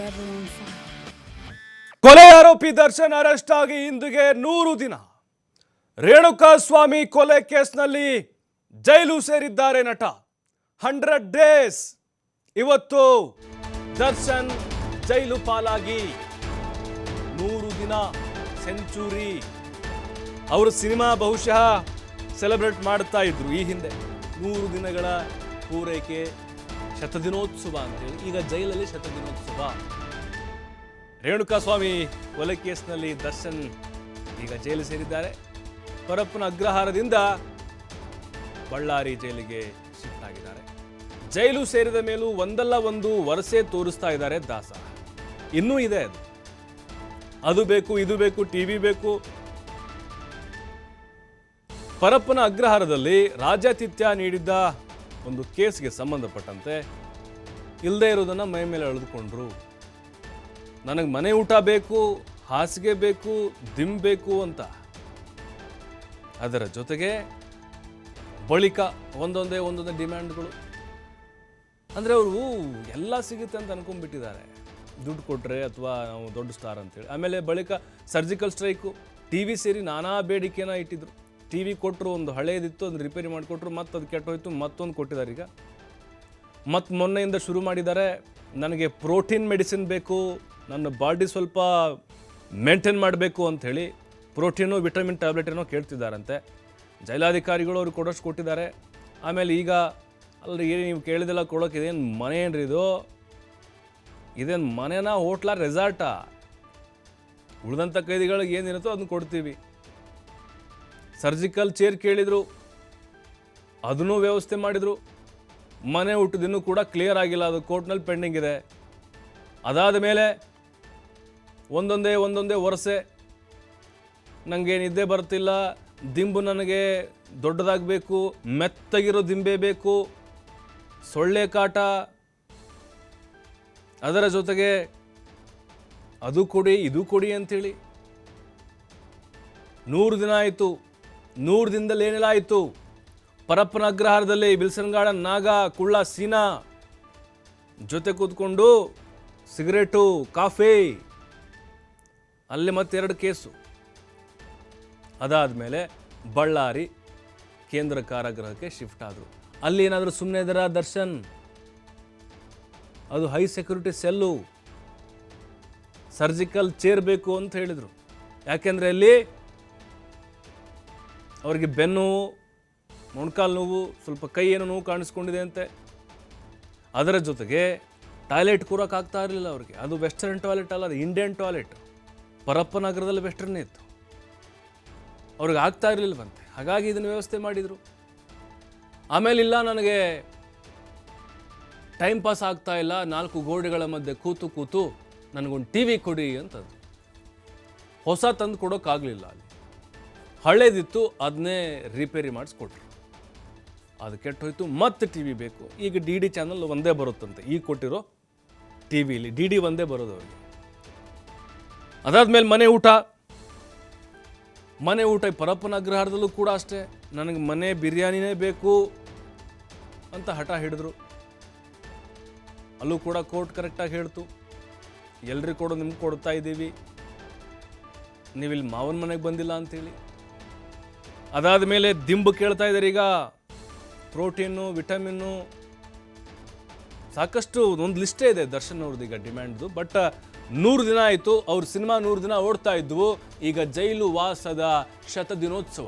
forever on fire. ಕೊಲೆ ಆರೋಪಿ Darshan arrest ಆಗಿ ಇಂದಿಗೆ 100 ದಿನ. ರೇಣುಕಾಸ್ವಾಮಿ ಕೊಲೆ ಕೇಸ್ನಲ್ಲಿ ಜೈಲು ಸೇರಿದ್ದಾರೆ ನಟ. 100 ಡೇಸ್ ಇವತ್ತು ದರ್ಶನ್ ಜೈಲು ಪಾಲಾಗಿ 100 ದಿನ ಸೆಂಚುರಿ. ಅವರು ಸಿನಿಮಾ ಬಹುಶಃ ಸೆಲೆಬ್ರೇಟ್ ಮಾಡ್ತಾ ಇದ್ರು ಈ ಹಿಂದೆ. 100 ದಿನಗಳ ಪೂರೈಕೆ ಶತದಿನೋತ್ಸವ ಅಂತೇಳಿ ಈಗ ಜೈಲಲ್ಲಿ ಶತದಿನೋತ್ಸವ. ರೇಣುಕಾಸ್ವಾಮಿ ಕೊಲೆ ಕೇಸ್ನಲ್ಲಿ ದರ್ಶನ್ ಈಗ ಜೈಲು ಸೇರಿದ್ದಾರೆ. ಪರಪ್ಪನ ಅಗ್ರಹಾರದಿಂದ ಬಳ್ಳಾರಿ ಜೈಲಿಗೆ ಶಿಫ್ಟ್ ಆಗಿದ್ದಾರೆ. ಜೈಲು ಸೇರಿದ ಮೇಲೂ ಒಂದಲ್ಲ ಒಂದು ವರಸೆ ತೋರಿಸ್ತಾ ಇದ್ದಾರೆ ದಾಸ. ಇನ್ನೂ ಇದೆ ಅದು ಬೇಕು ಇದು ಬೇಕು ಟಿವಿ ಬೇಕು. ಪರಪ್ಪನ ಅಗ್ರಹಾರದಲ್ಲಿ ರಾಜ್ಯಾತಿಥ್ಯ ನೀಡಿದ್ದ ಒಂದು ಕೇಸ್ಗೆ ಸಂಬಂಧಪಟ್ಟಂತೆ ಇಲ್ಲದೆ ಇರೋದನ್ನು ಮೈ ಮೇಲೆ ಎಳೆದುಕೊಂಡ್ರು. ನನಗೆ ಮನೆ ಊಟ ಬೇಕು, ಹಾಸಿಗೆ ಬೇಕು, ದಿಮ್ ಬೇಕು ಅಂತ. ಅದರ ಜೊತೆಗೆ ಬಳಿಕ ಒಂದೊಂದೇ ಡಿಮ್ಯಾಂಡ್ಗಳು. ಅಂದರೆ ಅವರು ಎಲ್ಲ ಸಿಗುತ್ತೆ ಅಂತ ಅನ್ಕೊಂಡ್ಬಿಟ್ಟಿದ್ದಾರೆ, ದುಡ್ಡು ಕೊಟ್ಟರೆ ಅಥವಾ ನಾವು ದೊಡ್ಡ ಸ್ಟಾರ್ ಅಂತೇಳಿ. ಆಮೇಲೆ ಬಳಿಕ ಸರ್ಜಿಕಲ್ ಸ್ಟ್ರೈಕು, ಟಿ ವಿ ಸೇರಿ ನಾನಾ ಬೇಡಿಕೆನ ಇಟ್ಟಿದ್ರು. ಟಿ ವಿ ಕೊಟ್ಟರು, ಒಂದು ಹಳೇದಿತ್ತು ಅದನ್ನು ರಿಪೇರಿ ಮಾಡಿಕೊಟ್ರು, ಮತ್ತು ಅದು ಕೆಟ್ಟೋಯ್ತು, ಮತ್ತೊಂದು ಕೊಟ್ಟಿದ್ದಾರೆ. ಈಗ ಮತ್ತು ಮೊನ್ನೆಯಿಂದ ಶುರು ಮಾಡಿದ್ದಾರೆ, ನನಗೆ ಪ್ರೋಟೀನ್ ಮೆಡಿಸಿನ್ ಬೇಕು, ನನ್ನ ಬಾಡಿ ಸ್ವಲ್ಪ ಮೇಂಟೈನ್ ಮಾಡಬೇಕು ಅಂಥೇಳಿ ಪ್ರೋಟೀನು ವಿಟಮಿನ್ ಟ್ಯಾಬ್ಲೆಟ್ ಏನೋ ಕೇಳ್ತಿದ್ದಾರಂತೆ. ಜೈಲಾಧಿಕಾರಿಗಳು ಅವ್ರಿಗೆ ಕೊಡೋಷ್ಟು ಕೊಟ್ಟಿದ್ದಾರೆ. ಆಮೇಲೆ ಈಗ ಅಲ್ರಿ ನೀವು ಕೇಳಿದೆಲ್ಲ ಕೊಡೋಕೆ ಇದೇನು ಮನೆ ಏನ್ರಿ ಇದು? ಇದೇನು ಮನೆನಾ, ಹೋಟ್ಲಾ, ರೆಸಾರ್ಟಾ? ಉಳಿದಂಥ ಕೈದಿಗಳಿಗೆ ಏನಿರುತ್ತೋ ಅದನ್ನು ಕೊಡ್ತೀವಿ. ಸರ್ಜಿಕಲ್ ಚೇರ್ ಕೇಳಿದರು, ಅದನ್ನೂ ವ್ಯವಸ್ಥೆ ಮಾಡಿದರು. ಮನೆ ಊಟದಿನ್ನೂ ಕೂಡ ಕ್ಲಿಯರ್ ಆಗಿಲ್ಲ, ಅದು ಕೋರ್ಟ್ನಲ್ಲಿ ಪೆಂಡಿಂಗ್ ಇದೆ. ಅದಾದ ಮೇಲೆ ಒಂದೊಂದೇ ವರಸೆ. ನನಗೆ ನಿದ್ದೆ ಬರ್ತಿಲ್ಲ, ದಿಂಬು ನನಗೆ ದೊಡ್ಡದಾಗಬೇಕು, ಮೆತ್ತಗಿರೋ ದಿಂಬೆ ಬೇಕು, ಸೊಳ್ಳೆ ಕಾಟ, ಅದರ ಜೊತೆಗೆ ಅದು ಕೊಡಿ ಇದು ಕೊಡಿ ಅಂಥೇಳಿ. 100 ದಿನ ಆಯಿತು. 100 ದಿನದಲ್ಲಿ ಏನೆಲ್ಲ ಆಯಿತು? ಪರಪ್ಪನ ಅಗ್ರಹಾರದಲ್ಲಿ ವಿಲ್ಸನ್ ಗಾರ್ಡನ್ ನಾಗ, ಕುಳ್ಳ ಸೀನಾ ಜೊತೆ ಕೂತ್ಕೊಂಡು ಸಿಗರೇಟು, ಕಾಫಿ, ಅಲ್ಲಿ ಮತ್ತೆ 2 ಕೇಸು. ಅದಾದಮೇಲೆ ಬಳ್ಳಾರಿ ಕೇಂದ್ರ ಕಾರಾಗೃಹಕ್ಕೆ ಶಿಫ್ಟ್ ಆದರು. ಅಲ್ಲಿ ಏನಾದರೂ ಸುಮ್ಮನೆ ಇದ್ದಾರಾ ದರ್ಶನ್? ಅದು high security cell. Surgical chair ಬೇಕು ಅಂತ ಹೇಳಿದರು. ಯಾಕೆಂದರೆ ಅಲ್ಲಿ ಅವರಿಗೆ ಬೆನ್ನು, ಮೊಣಕಾಲು ನೋವು, ಸ್ವಲ್ಪ ಕೈ ಏನೋ ನೋವು ಕಾಣಿಸ್ಕೊಂಡಿದೆ ಅಂತೆ. ಅದರ ಜೊತೆಗೆ ಟಾಯ್ಲೆಟ್ ಕೂರೋಕ್ಕಾಗ್ತಾ ಇರಲಿಲ್ಲ ಅವ್ರಿಗೆ. ಅದು ವೆಸ್ಟರ್ನ್ ಟಾಯ್ಲೆಟ್ ಅಲ್ಲ, ಅದು ಇಂಡಿಯನ್ ಟಾಯ್ಲೆಟ್. ಪರಪ್ಪ ನಗರದಲ್ಲಿ ವೆಸ್ಟರ್ನೇ ಇತ್ತು, ಅವ್ರಿಗೆ ಆಗ್ತಾ ಇರಲಿಲ್ಲವಂತೆ. ಹಾಗಾಗಿ ಇದನ್ನು ವ್ಯವಸ್ಥೆ ಮಾಡಿದರು. ಆಮೇಲೆ ಇಲ್ಲ, ನನಗೆ ಟೈಮ್ ಪಾಸ್ ಆಗ್ತಾ ಇಲ್ಲ, 4 ಗೋಡೆಗಳ ಮಧ್ಯೆ ಕೂತು ನನಗೊಂದು ಟಿ ವಿ ಕೊಡಿ ಅಂತದ್ದು. ಹೊಸ ತಂದು ಕೊಡೋಕ್ಕಾಗಲಿಲ್ಲ, ಅಲ್ಲಿ ಹಳೇದಿತ್ತು, ಅದನ್ನೇ ರಿಪೇರಿ ಮಾಡಿಸ್ಕೊಟ್ರು. ಅದು ಕೆಟ್ಟೋಯ್ತು, ಮತ್ತೆ ಟಿ ವಿ ಬೇಕು. ಈಗ ಡಿ ಡಿ ಚಾನಲ್ ಒಂದೇ ಬರುತ್ತಂತೆ, ಈಗ ಕೊಟ್ಟಿರೋ ಟಿ ವಿಲಿ ಡಿ ಡಿ ಒಂದೇ ಬರೋದು ಅವರಿಗೆ. ಅದಾದ್ಮೇಲೆ ಮನೆ ಊಟ ಪರಪ್ಪನ ಅಗ್ರಹಾರದಲ್ಲೂ ಕೂಡ ಅಷ್ಟೇ. ನನಗೆ ಮನೆ ಬಿರಿಯಾನಿನೇ ಬೇಕು ಅಂತ ಹಠ ಹಿಡಿದ್ರು. ಅಲ್ಲೂ ಕೂಡ ಕೋರ್ಟ್ ಕರೆಕ್ಟಾಗಿ ಹೇಳ್ತು, ಎಲ್ರಿಗೂ ಕೊಡೋ ನಿಮ್ಗೆ ಕೊಡ್ತಾ ಇದ್ದೀವಿ, ನೀವಿಲ್ಲಿ ಮಾವನ ಮನೆಗೆ ಬಂದಿಲ್ಲ ಅಂಥೇಳಿ. ಅದಾದ ಮೇಲೆ ದಿಂಬು ಕೇಳ್ತಾ ಇದ್ದಾರೆ. ಈಗ ಪ್ರೋಟೀನು, ವಿಟಮಿನ್ನು, ಸಾಕಷ್ಟು ಒಂದು ಲಿಸ್ಟೇ ಇದೆ ದರ್ಶನ್ ಅವ್ರದ್ದು ಈಗ ಡಿಮ್ಯಾಂಡ್ದು. ಬಟ್ 100 ದಿನ ಆಯಿತು, ಅವ್ರ ಸಿನಿಮಾ 100 ದಿನ ಓಡ್ತಾ ಇದ್ವು. ಈಗ ಜೈಲು ವಾಸದ ಶತದಿನೋತ್ಸವ.